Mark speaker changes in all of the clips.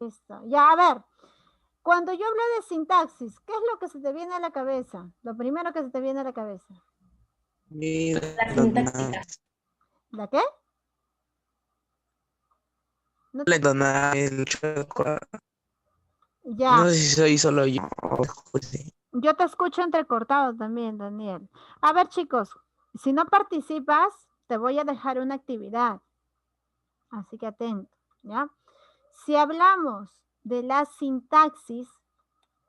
Speaker 1: Listo. Ya, a ver. Cuando yo hablo de sintaxis, ¿qué es lo que se te viene a la cabeza? Lo primero que se te viene a la cabeza.
Speaker 2: La sintáctica.
Speaker 1: ¿La qué? No, ya,
Speaker 2: No sé si soy solo yo.
Speaker 1: yo te escucho entrecortado también, Daniel. A ver, chicos, si no participas, te voy a dejar una actividad. Así que atento, ¿ya? Si hablamos de la sintaxis,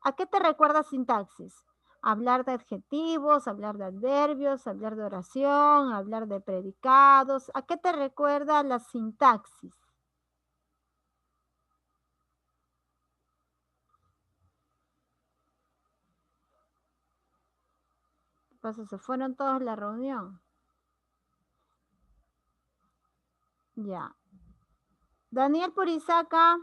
Speaker 1: ¿a qué te recuerda sintaxis? Hablar de adjetivos, hablar de adverbios, hablar de oración, hablar de predicados. ¿A qué te recuerda la sintaxis? ¿Qué pasa? ¿Se fueron todos a la reunión? Ya. Daniel Purizaca.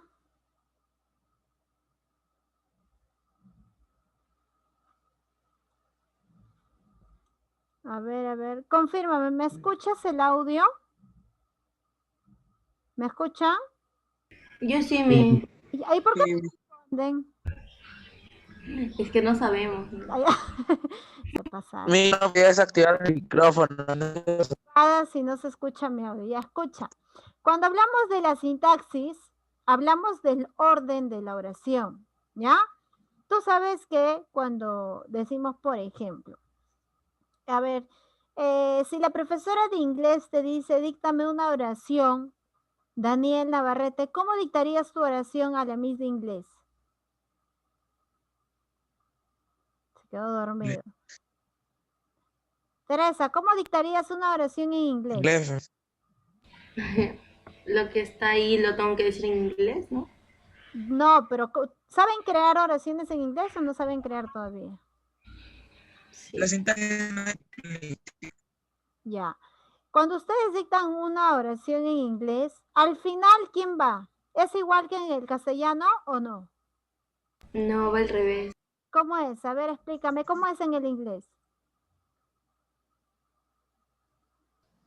Speaker 1: A ver. Confírmame, ¿me escuchas el audio? ¿Me escuchan?
Speaker 3: Yo sí,
Speaker 1: ¿Y por qué no responden?
Speaker 3: es que no sabemos.
Speaker 1: Ay, se pasaron.
Speaker 2: Mi no voy a desactivar el micrófono.
Speaker 1: Nada si no se escucha mi audio. Ya escucha. Cuando hablamos de la sintaxis, hablamos del orden de la oración, ¿ya? Tú sabes que cuando decimos, por ejemplo, a ver, si la profesora de inglés te dice, díctame una oración, Daniel Navarrete, ¿cómo dictarías tu oración a la Miss de inglés? Se quedó dormido. Teresa, ¿cómo dictarías una oración en inglés?
Speaker 3: Lo que está ahí lo tengo que decir en inglés, ¿no?
Speaker 1: No, pero ¿saben crear oraciones en inglés o no saben crear todavía?
Speaker 3: Sí.
Speaker 2: La sintaxis no es...
Speaker 1: Ya. Cuando ustedes dictan una oración en inglés, al final, ¿quién va? ¿Es igual que en el castellano o no?
Speaker 3: No, va al revés.
Speaker 1: ¿Cómo es? A ver, explícame, ¿cómo es en el inglés?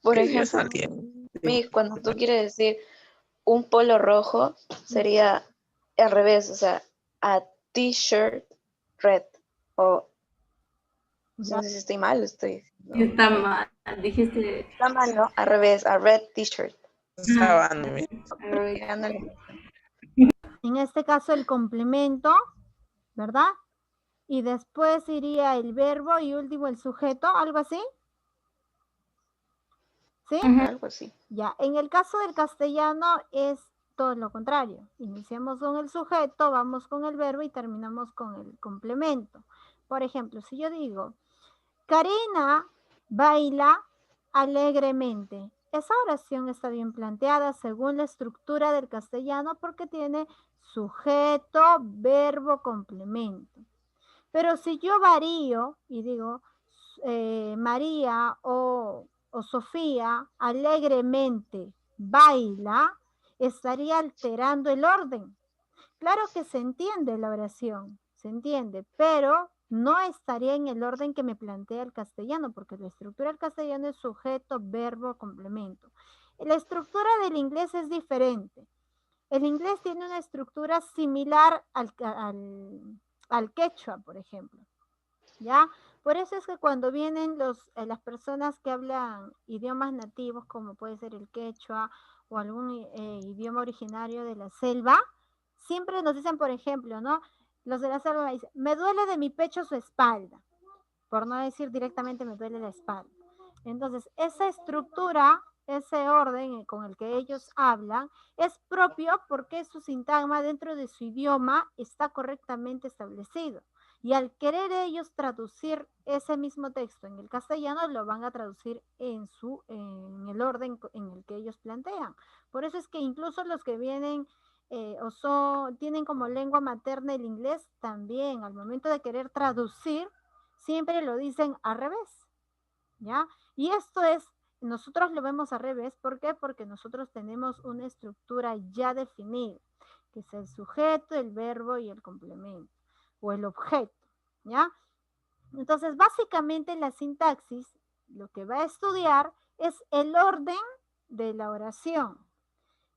Speaker 4: Por
Speaker 2: Sí, ya
Speaker 4: ejemplo,
Speaker 2: salía.
Speaker 4: cuando tú quieres decir un polo rojo, sería al revés, o sea, a t-shirt red. O
Speaker 1: Ya.
Speaker 4: no sé si estoy mal, estoy
Speaker 3: Está mal. Dijiste.
Speaker 4: está mal, ¿no? Al revés, a red t-shirt.
Speaker 2: Grabándome.
Speaker 1: En este caso el complemento, ¿verdad? Y después iría el verbo y último el sujeto, algo así. ¿Sí?
Speaker 4: Algo así.
Speaker 1: Ya, en el caso del castellano es todo lo contrario. Iniciamos con el sujeto, vamos con el verbo y terminamos con el complemento. Por ejemplo, si yo digo, Karina baila alegremente. Esa oración está bien planteada según la estructura del castellano porque tiene sujeto, verbo, complemento. Pero si yo varío y digo María o Sofía alegremente baila, estaría alterando el orden. Claro que se entiende la oración, se entiende, pero no estaría en el orden que me plantea el castellano, porque la estructura del castellano es sujeto, verbo, complemento. La estructura del inglés es diferente. El inglés tiene una estructura similar al quechua, por ejemplo. ¿Ya? Por eso es que cuando vienen las personas que hablan idiomas nativos, como puede ser el quechua o algún idioma originario de la selva, siempre nos dicen, por ejemplo, ¿no? Los de la selva me dicen, me duele de mi pecho su espalda, por no decir directamente me duele la espalda. Entonces, esa estructura, ese orden con el que ellos hablan, es propio porque su sintagma dentro de su idioma está correctamente establecido. Y al querer ellos traducir ese mismo texto en el castellano, lo van a traducir en el orden en el que ellos plantean. Por eso es que incluso los que vienen tienen como lengua materna el inglés, también al momento de querer traducir, siempre lo dicen al revés, ¿ya? Y esto nosotros lo vemos al revés, ¿por qué? Porque nosotros tenemos una estructura ya definida, que es el sujeto, el verbo y el complemento, o el objeto, ¿ya? Entonces, básicamente la sintaxis, lo que va a estudiar es el orden de la oración.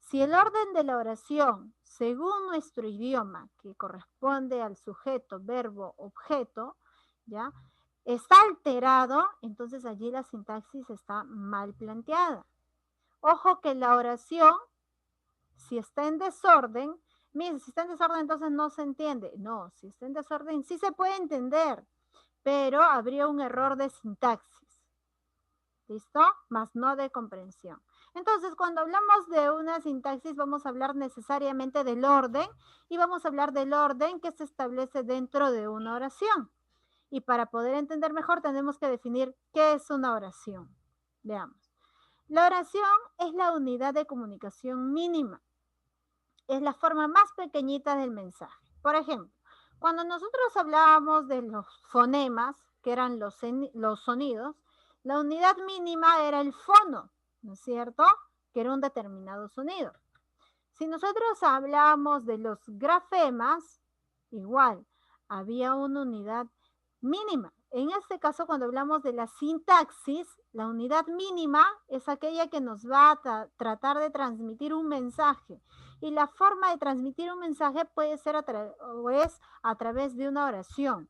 Speaker 1: Si el orden de la oración, según nuestro idioma, que corresponde al sujeto, verbo, objeto, ¿ya? Está alterado, entonces allí la sintaxis está mal planteada. Ojo que la oración, si está en desorden, mire, si está en desorden entonces no se entiende. No, si está en desorden sí se puede entender, pero habría un error de sintaxis. ¿Listo? Más no de comprensión. Entonces, cuando hablamos de una sintaxis, vamos a hablar necesariamente del orden y vamos a hablar del orden que se establece dentro de una oración. Y para poder entender mejor, tenemos que definir qué es una oración. Veamos. La oración es la unidad de comunicación mínima. Es la forma más pequeñita del mensaje. Por ejemplo, cuando nosotros hablábamos de los fonemas, que eran los sonidos, la unidad mínima era el fono, ¿no es cierto? Que era un determinado sonido. Si nosotros hablamos de los grafemas, igual, había una unidad mínima. En este caso, cuando hablamos de la sintaxis, la unidad mínima es aquella que nos va a tratar de transmitir un mensaje. Y la forma de transmitir un mensaje puede ser a través de una oración,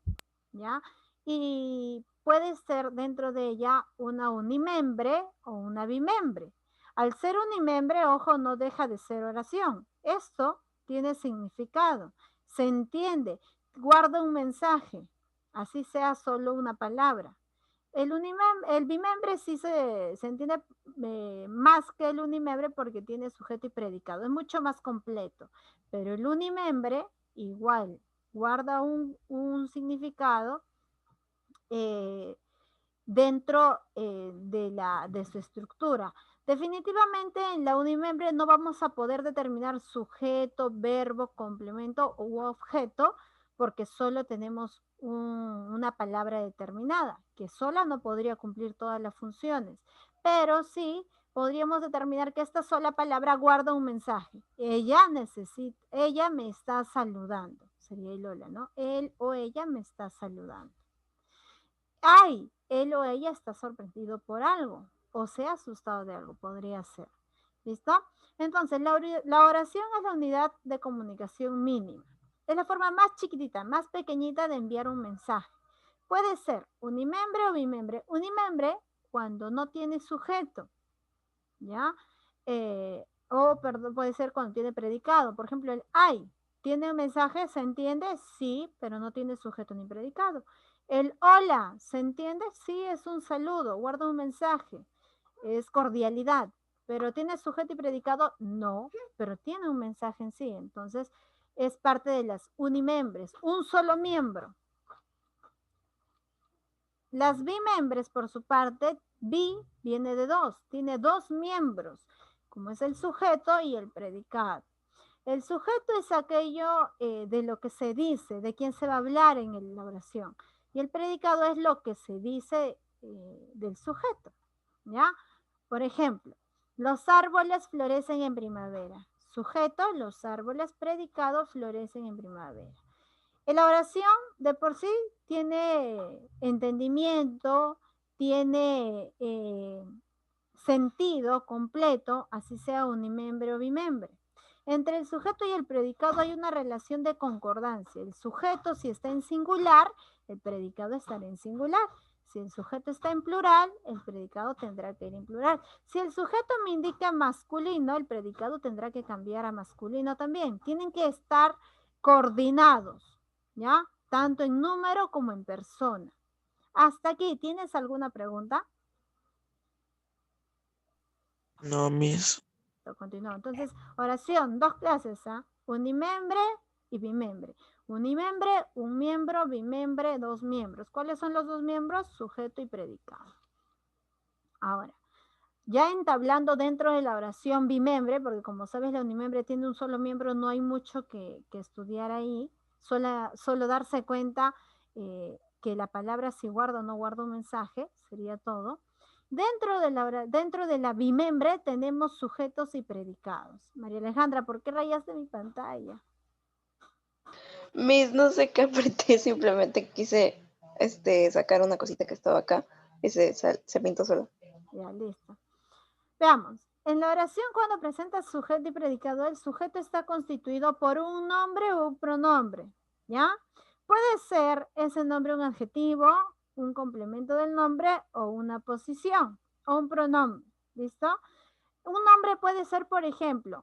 Speaker 1: ¿ya? Y puede ser dentro de ella una unimembre o una bimembre. Al ser unimembre, ojo, no deja de ser oración. Esto tiene significado, se entiende, guarda un mensaje, así sea solo una palabra. El bimembre sí se entiende más que el unimembre porque tiene sujeto y predicado, es mucho más completo, pero el unimembre igual guarda un significado dentro de su estructura. Definitivamente en la unimembre no vamos a poder determinar sujeto, verbo, complemento u objeto porque solo tenemos una palabra determinada, que sola no podría cumplir todas las funciones, pero sí podríamos determinar que esta sola palabra guarda un mensaje. Ella me está saludando, sería el hola, ¿no? Él o ella me está saludando. Ay, él o ella está sorprendido por algo o se ha asustado de algo, podría ser. ¿Listo? Entonces, la oración es la unidad de comunicación mínima. Es la forma más chiquitita, más pequeñita de enviar un mensaje. Puede ser unimembre o bimembre. Unimembre cuando no tiene sujeto, ¿ya? Perdón, puede ser cuando tiene predicado. Por ejemplo, el ay, ¿tiene un mensaje? ¿Se entiende? Sí, pero no tiene sujeto ni predicado. El hola, ¿se entiende? Sí, es un saludo, guarda un mensaje, es cordialidad, pero ¿tiene sujeto y predicado? No, pero tiene un mensaje en sí, entonces es parte de las unimembres, un solo miembro. Las bimembres, por su parte, bi viene de dos, tiene dos miembros, como es el sujeto y el predicado. El sujeto es aquello de lo que se dice, de quién se va a hablar en la oración. Y el predicado es lo que se dice del sujeto, ¿ya? Por ejemplo, los árboles florecen en primavera. Sujeto, los árboles, predicado, florecen en primavera. En la oración de por sí tiene entendimiento, tiene sentido completo, así sea unimembre o bimembre. Entre el sujeto y el predicado hay una relación de concordancia. El sujeto, si está en singular, el predicado estará en singular. Si el sujeto está en plural, el predicado tendrá que ir en plural. Si el sujeto me indica masculino, el predicado tendrá que cambiar a masculino también. Tienen que estar coordinados, ¿ya? Tanto en número como en persona. Hasta aquí, ¿tienes alguna pregunta?
Speaker 2: No, Miss.
Speaker 1: Continúo. Entonces, oración, dos clases, ¿ah? Unimembre y bimembre. Unimembre, un miembro, bimembre, dos miembros. ¿Cuáles son los dos miembros? Sujeto y predicado. Ahora, ya entablando dentro de la oración bimembre, porque como sabes la unimembre tiene un solo miembro, no hay mucho que estudiar ahí, solo darse cuenta que la palabra si guarda o no guarda un mensaje, sería todo. Dentro de la bimembre tenemos sujetos y predicados. María Alejandra, ¿por qué rayaste mi pantalla?
Speaker 4: Miss, no sé qué apreté, simplemente quise sacar una cosita que estaba acá y se pintó sola.
Speaker 1: Ya, listo. Veamos. En la oración, cuando presenta sujeto y predicado, el sujeto está constituido por un nombre o un pronombre, ¿ya? Puede ser ese nombre un adjetivo, un complemento del nombre o una posición o un pronombre, ¿listo? Un nombre puede ser, por ejemplo,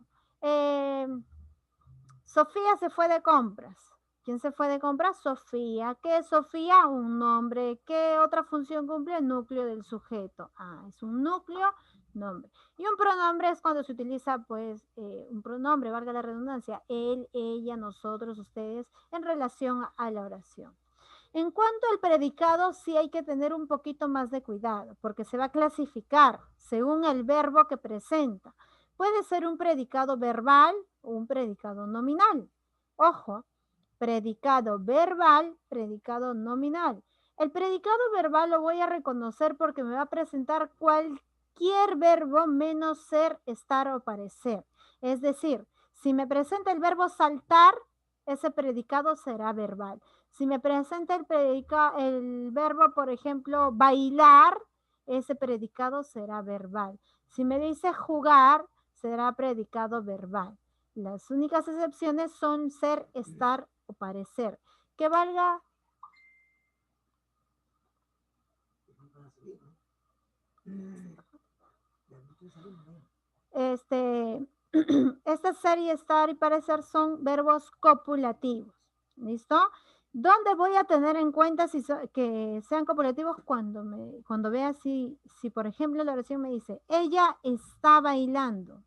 Speaker 1: Sofía se fue de compras. ¿Quién se fue de compras? Sofía. ¿Qué es Sofía? Un nombre. ¿Qué otra función cumple? El núcleo del sujeto. Es un núcleo, nombre. Y un pronombre es cuando se utiliza, pues, un pronombre, valga la redundancia, él, ella, nosotros, ustedes, en relación a la oración. En cuanto al predicado, sí hay que tener un poquito más de cuidado, porque se va a clasificar según el verbo que presenta. Puede ser un predicado verbal o un predicado nominal. Ojo, predicado verbal, predicado nominal. El predicado verbal lo voy a reconocer porque me va a presentar cualquier verbo menos ser, estar o parecer. Es decir, si me presenta el verbo saltar, ese predicado será verbal. Si me presenta el verbo, por ejemplo, bailar, ese predicado será verbal. Si me dice jugar, será predicado verbal. Las únicas excepciones son ser, estar o parecer. Que valga. Esta serie estar y parecer son verbos copulativos. ¿Listo? ¿Dónde voy a tener en cuenta que sean copulativos? Cuando vea si, por ejemplo, la oración me dice, ella está bailando.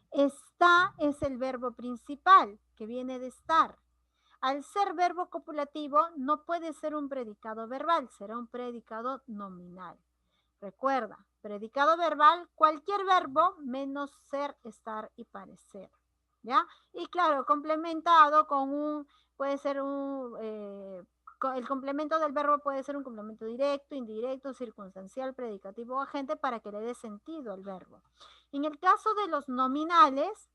Speaker 1: Está es el verbo principal, que viene de estar. Al ser verbo copulativo, no puede ser un predicado verbal, será un predicado nominal. Recuerda, predicado verbal, cualquier verbo menos ser, estar y parecer. ¿Ya? Y claro, complementado con puede ser el complemento del verbo puede ser un complemento directo, indirecto, circunstancial, predicativo o agente para que le dé sentido al verbo. En el caso de los nominales,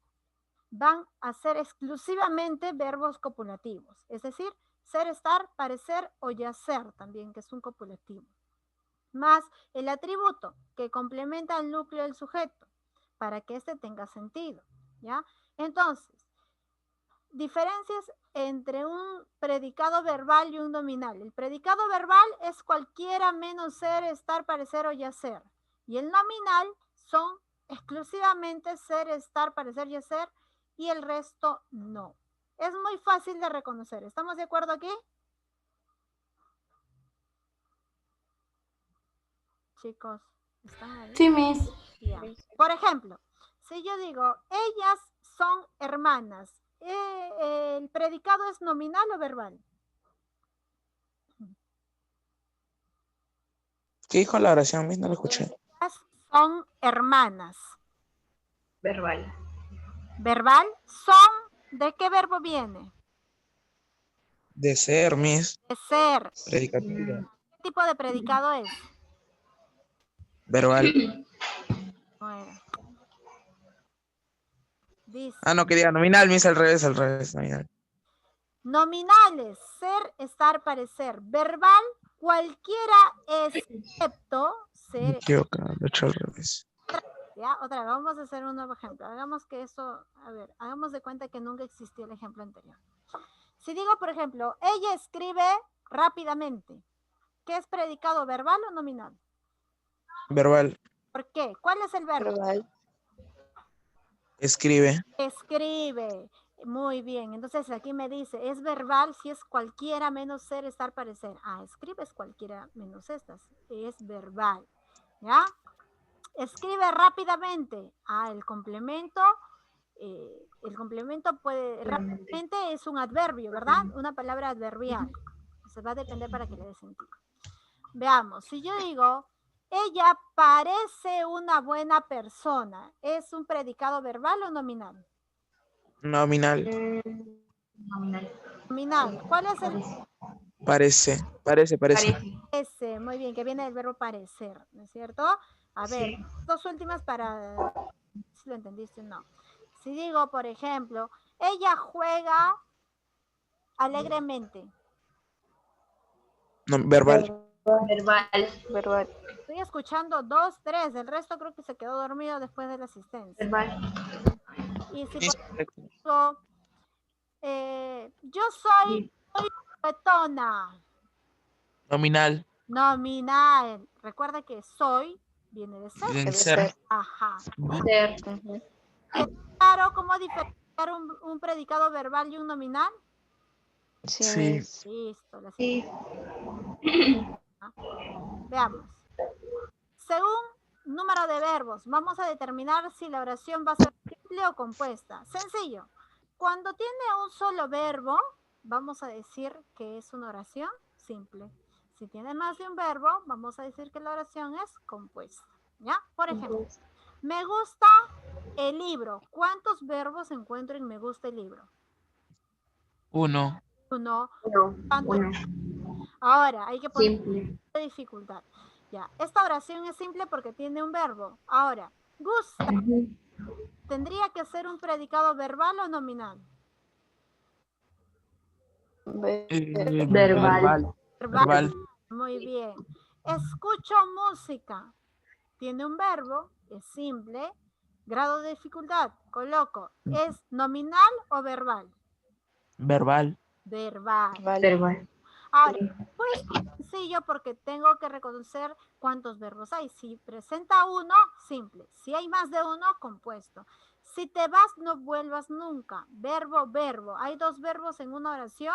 Speaker 1: van a ser exclusivamente verbos copulativos, es decir, ser, estar, parecer o yacer también, que es un copulativo. Más el atributo que complementa el núcleo del sujeto para que éste tenga sentido, ¿ya? Entonces, diferencias entre un predicado verbal y un nominal. El predicado verbal es cualquiera menos ser, estar, parecer o yacer. Y el nominal son exclusivamente ser, estar, parecer, yacer y el resto no. Es muy fácil de reconocer. ¿Estamos de acuerdo aquí? Chicos, ¿están ahí?
Speaker 3: Sí, Miss.
Speaker 1: Ya. Por ejemplo, si yo digo, ellas son hermanas, ¿el predicado es nominal o verbal?
Speaker 2: ¿Qué dijo la oración? No lo escuché.
Speaker 1: Ellas son hermanas.
Speaker 3: Verbal.
Speaker 1: ¿Verbal? ¿Son? ¿De qué verbo viene?
Speaker 2: De ser, Miss.
Speaker 1: De ser.
Speaker 2: Predicativo.
Speaker 1: ¿Qué tipo de predicado es?
Speaker 2: Verbal.
Speaker 1: Bueno. Dice.
Speaker 2: No quería nominal, Miss, al revés, nominal.
Speaker 1: Nominales, ser, estar, parecer. Verbal, cualquiera excepto ser.
Speaker 2: Me equivocado, lo he hecho al revés.
Speaker 1: Ya, otra vez, vamos a hacer un nuevo ejemplo. Hagamos que eso, hagamos de cuenta que nunca existió el ejemplo anterior. Si digo, por ejemplo, ella escribe rápidamente, ¿qué es predicado, verbal o nominal?
Speaker 2: Verbal.
Speaker 1: ¿Por qué? ¿Cuál es el verbo?
Speaker 4: Verbal.
Speaker 2: Escribe.
Speaker 1: Escribe. Muy bien. Entonces aquí me dice, es verbal si es cualquiera menos ser, estar, parecer. Escribe es cualquiera menos estas. Es verbal. ¿Ya? Escribe rápidamente. El complemento. El complemento puede, rápidamente es un adverbio, ¿verdad? Una palabra adverbial. Se va a depender para que le dé sentido. Veamos, si yo digo, ella parece una buena persona, ¿es un predicado verbal o nominal?
Speaker 2: Nominal.
Speaker 1: Nominal. ¿Cuál es el?
Speaker 2: Parece.
Speaker 1: Parece, muy bien, que viene del verbo parecer, ¿no es cierto? A ver, dos últimas para si lo entendiste o no. Si digo, por ejemplo, ella juega alegremente.
Speaker 2: No, verbal.
Speaker 3: Verbal.
Speaker 4: Verbal.
Speaker 1: Estoy escuchando 2, 3. El resto creo que se quedó dormido después de la asistencia.
Speaker 3: Verbal.
Speaker 1: Y si
Speaker 2: Sí,
Speaker 1: por
Speaker 2: correcto.
Speaker 1: ejemplo, yo soy
Speaker 3: Sí.
Speaker 1: petona.
Speaker 2: Nominal.
Speaker 1: Nominal. Recuerda que soy viene de ser.
Speaker 2: Debe
Speaker 4: Debe
Speaker 2: ser.
Speaker 4: ser.
Speaker 1: Ajá.
Speaker 3: Ser.
Speaker 4: Ujú.
Speaker 1: Claro, ¿cómo diferenciar un predicado verbal y un nominal?
Speaker 4: Sí,
Speaker 2: Sí.
Speaker 4: Miss.
Speaker 1: Listo. La
Speaker 3: Sí.
Speaker 1: Veamos. Según número de verbos, vamos a determinar si la oración va a ser simple o compuesta. Sencillo. Cuando tiene un solo verbo, vamos a decir que es una oración simple. Si tiene más de un verbo, vamos a decir que la oración es compuesta. ¿Ya? Por ejemplo, me gusta el libro. ¿Cuántos verbos encuentro en me gusta el libro?
Speaker 2: 1.
Speaker 1: Uno.
Speaker 3: No.
Speaker 1: ¿Cuántos?
Speaker 3: Uno.
Speaker 1: Ahora, hay que poner
Speaker 3: Simple.
Speaker 1: dificultad. Ya, esta oración es simple porque tiene un verbo. Ahora, gusta,
Speaker 3: Ujú.
Speaker 1: ¿tendría que ser un predicado verbal o nominal?
Speaker 3: Verbal.
Speaker 2: Verbal. Verbal.
Speaker 1: Muy bien. Escucho música. Tiene un verbo, es simple. Grado de dificultad, coloco. ¿Es nominal o verbal?
Speaker 2: Verbal.
Speaker 1: Verbal.
Speaker 3: Verbal.
Speaker 1: Ahora, pues sencillo porque tengo que reconocer cuántos verbos hay. Si presenta uno, simple. Si hay más de uno, compuesto. Si te vas, no vuelvas nunca. Verbo, verbo. Hay 2 verbos en una oración,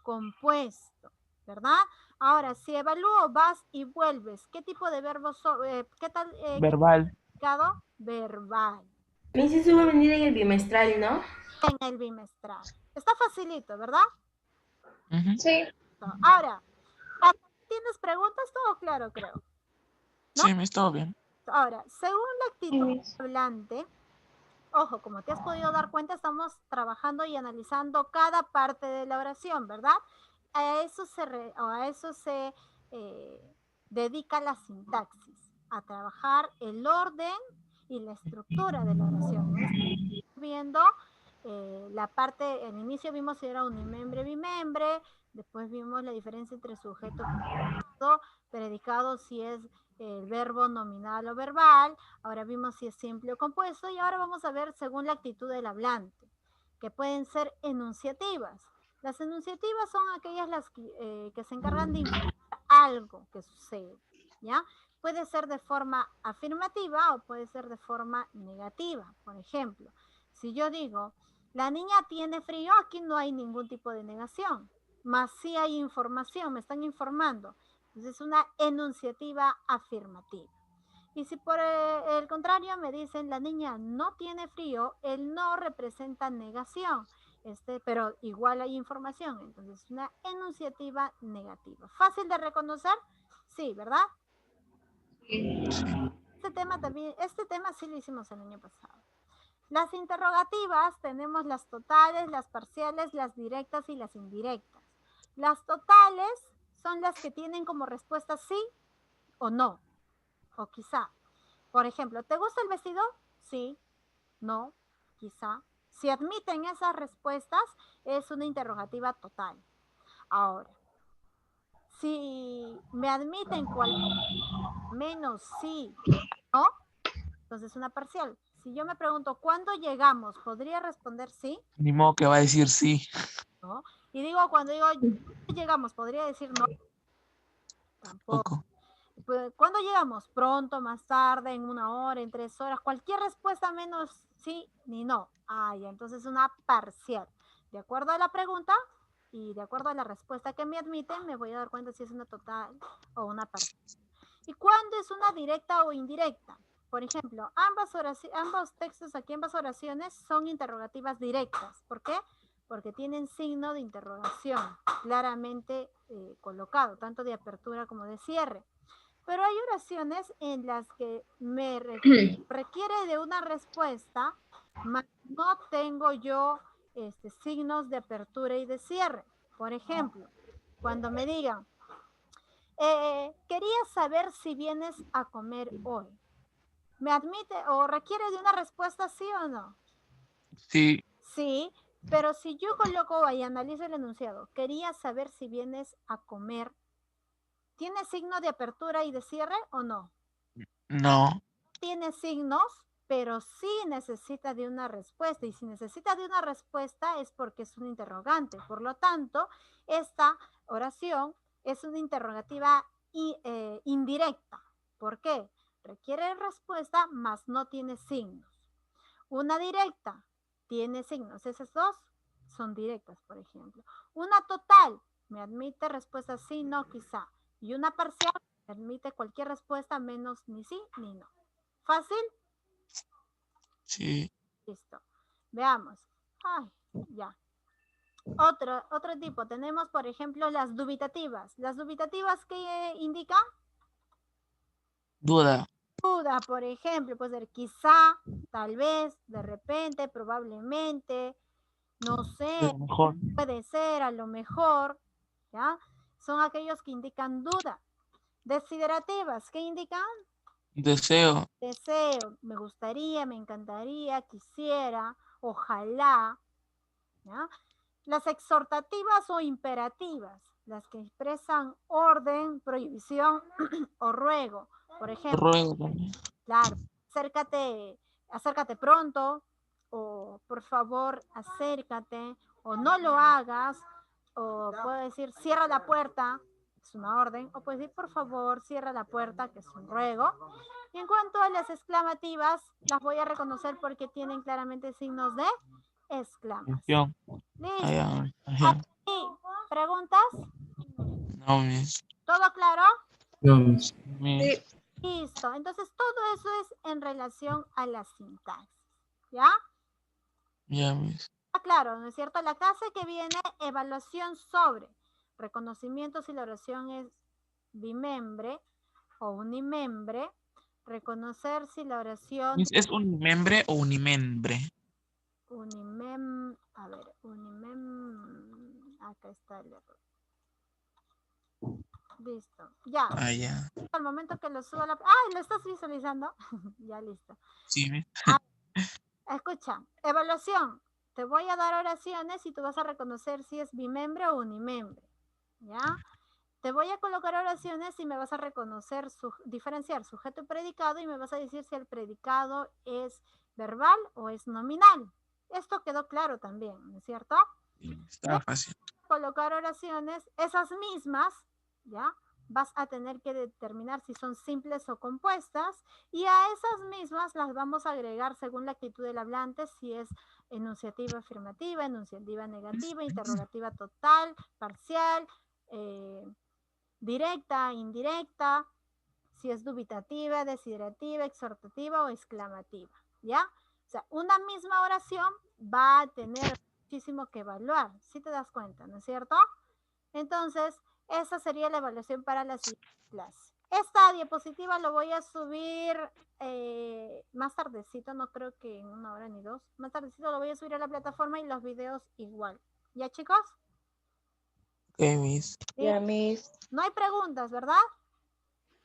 Speaker 1: compuesto, ¿verdad? Ahora, si evalúo, vas y vuelves. ¿Qué tipo de verbos son? ¿Qué tal?
Speaker 2: Verbal.
Speaker 1: Significado verbal.
Speaker 5: Miss, eso va a venir en el bimestral, ¿no?
Speaker 1: En el bimestral. Está facilito, ¿verdad?
Speaker 2: Ujú.
Speaker 3: Sí.
Speaker 1: Ahora, ¿tienes preguntas? Todo claro, creo. ¿No?
Speaker 2: Sí, me está bien.
Speaker 1: Ahora, según la actitud
Speaker 3: Miss.
Speaker 1: hablante, ojo, como te has podido dar cuenta, estamos trabajando y analizando cada parte de la oración, ¿verdad? A eso se dedica la sintaxis, a trabajar el orden y la estructura de la oración. Viendo la parte, al inicio vimos si era unimembre, bimembre, después vimos la diferencia entre sujeto, predicado, si es el verbo nominal o verbal, ahora vimos si es simple o compuesto y ahora vamos a ver según la actitud del hablante, que pueden ser enunciativas. Las enunciativas son aquellas las que se encargan de informar algo que sucede, ¿ya? Puede ser de forma afirmativa o puede ser de forma negativa. Por ejemplo, si yo digo, la niña tiene frío, aquí no hay ningún tipo de negación, más sí hay información, me están informando. Entonces es una enunciativa afirmativa. Y si por el contrario me dicen la niña no tiene frío, el no representa negación, pero igual hay información, entonces es una enunciativa negativa. ¿Fácil de reconocer? Sí, ¿verdad? Este tema sí lo hicimos el año pasado. Las interrogativas tenemos las totales, las parciales, las directas y las indirectas. Las totales son las que tienen como respuesta sí o no, o quizá. Por ejemplo, ¿te gusta el vestido? Sí, no, quizá. Si admiten esas respuestas, es una interrogativa total. Ahora, si me admiten menos sí, no, entonces una parcial. Si yo me pregunto, ¿cuándo llegamos? ¿Podría responder sí?
Speaker 2: Ni modo que va a decir sí.
Speaker 1: ¿No? Y digo, cuando digo, llegamos, ¿podría decir no? Tampoco.
Speaker 2: Poco.
Speaker 1: ¿Cuándo llegamos? Pronto, más tarde, en 1 hora, en 3 horas. Cualquier respuesta menos sí ni no. Ah, ya, entonces una parcial. De acuerdo a la pregunta y de acuerdo a la respuesta que me admiten, me voy a dar cuenta si es una total o una parcial. ¿Y cuándo es una directa o indirecta? Por ejemplo, ambos textos aquí, ambas oraciones son interrogativas directas. ¿Por qué? Porque tienen signo de interrogación claramente colocado, tanto de apertura como de cierre. Pero hay oraciones en las que me requiere de una respuesta, mas no tengo yo signos de apertura y de cierre. Por ejemplo, cuando me digan, quería saber si vienes a comer hoy. ¿Me admite o requiere de una respuesta sí o no?
Speaker 2: Sí.
Speaker 1: Sí, pero si yo coloco y analizo el enunciado, quería saber si vienes a comer ¿Tiene signo de apertura y de cierre o no?
Speaker 2: No.
Speaker 1: Tiene signos, pero sí necesita de una respuesta. Y si necesita de una respuesta es porque es un interrogante. Por lo tanto, esta oración es una interrogativa indirecta. ¿Por qué? Requiere respuesta, mas no tiene signos. Una directa tiene signos. Esas dos son directas, por ejemplo. Una total me admite respuesta sí, no, quizá. Y una parcial me admite cualquier respuesta menos ni sí ni no. ¿Fácil?
Speaker 2: Sí.
Speaker 1: Listo. Veamos. Ay, ya. Otro tipo. Tenemos, por ejemplo, las dubitativas. ¿Las dubitativas qué indican?
Speaker 2: Duda.
Speaker 1: Duda, por ejemplo, puede ser quizá, tal vez, de repente, probablemente, no sé,
Speaker 2: Mejor.
Speaker 1: puede ser, a lo mejor, ¿ya? Son aquellos que indican duda. Desiderativas, ¿qué indican?
Speaker 2: Deseo.
Speaker 1: Deseo, me gustaría, me encantaría, quisiera, ojalá, ¿ya? Las exhortativas o imperativas, las que expresan orden, prohibición o ruego. Por ejemplo,
Speaker 2: Ruego también.
Speaker 1: claro, acércate pronto, o por favor, acércate, o no lo hagas, o puedo decir, cierra la puerta, es una orden, o puedes decir, por favor, cierra la puerta, que es un ruego. Y en cuanto a las exclamativas, las voy a reconocer porque tienen claramente signos de exclamación. Listo.
Speaker 2: Ajá.
Speaker 1: ¿Y preguntas?
Speaker 2: No, Miss.
Speaker 1: ¿Todo claro?
Speaker 6: No, Miss.
Speaker 2: Miss.
Speaker 4: Sí.
Speaker 1: Listo. Entonces, todo eso es en relación a la sintaxis. ¿Ya?
Speaker 2: Ya, Miss.
Speaker 1: Claro, ¿no es cierto? La clase que viene, evaluación sobre reconocimiento si la oración es bimembre o unimembre. Reconocer si la oración
Speaker 2: Miss, ¿es unimembre o unimembre?
Speaker 1: acá está el error. Listo, ya.
Speaker 2: Ah, ya.
Speaker 1: Al momento que lo suba ¿lo estás visualizando? Ya, listo.
Speaker 2: Sí, Miss.
Speaker 1: Escucha, evaluación. Te voy a dar oraciones y tú vas a reconocer si es bimembre o unimembre. ¿Ya? Te voy a colocar oraciones y me vas a reconocer, diferenciar sujeto y predicado y me vas a decir si el predicado es verbal o es nominal. Esto quedó claro también, ¿no es cierto?
Speaker 2: Está fácil.
Speaker 1: Colocar oraciones, esas mismas, ¿ya? Vas a tener que determinar si son simples o compuestas y a esas mismas las vamos a agregar según la actitud del hablante, si es enunciativa afirmativa, enunciativa negativa, interrogativa total, parcial, directa, indirecta, si es dubitativa, desiderativa, exhortativa o exclamativa, ¿ya? O sea, una misma oración va a tener muchísimo que evaluar, si te das cuenta, ¿no es cierto? Entonces, esa sería la evaluación para la siguiente clase. Esta diapositiva lo voy a subir más tardecito, no creo que en 1 hora ni 2. Más tardecito lo voy a subir a la plataforma y los videos igual. ¿Ya, chicos?
Speaker 2: Ok, Miss.
Speaker 4: Ya, Miss.
Speaker 1: No hay preguntas, ¿verdad?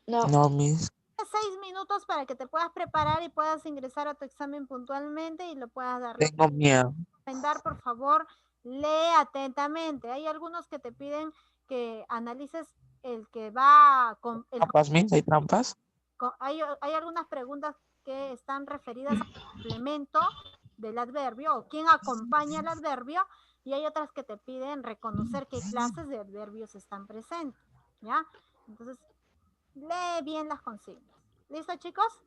Speaker 4: No.
Speaker 2: No, Miss.
Speaker 1: 6 minutos para que te puedas preparar y puedas ingresar a tu examen puntualmente y lo puedas dar.
Speaker 2: Tengo miedo.
Speaker 1: Por favor, lee atentamente. Hay algunos que te piden que analices el que va con el
Speaker 2: ¿Trampas, Miss? ¿Hay trampas?
Speaker 1: hay algunas preguntas que están referidas al complemento del adverbio o quién acompaña al adverbio y hay otras que te piden reconocer qué clases de adverbios están presentes, ¿ya? Entonces, lee bien las consignas. ¿Listo, chicos?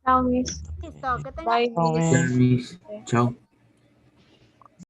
Speaker 3: Chao, Miss.
Speaker 1: Listo, que tengan
Speaker 4: Bye,
Speaker 2: No,
Speaker 4: Miss.
Speaker 6: Ya,
Speaker 2: Miss.
Speaker 6: Miss. Chao.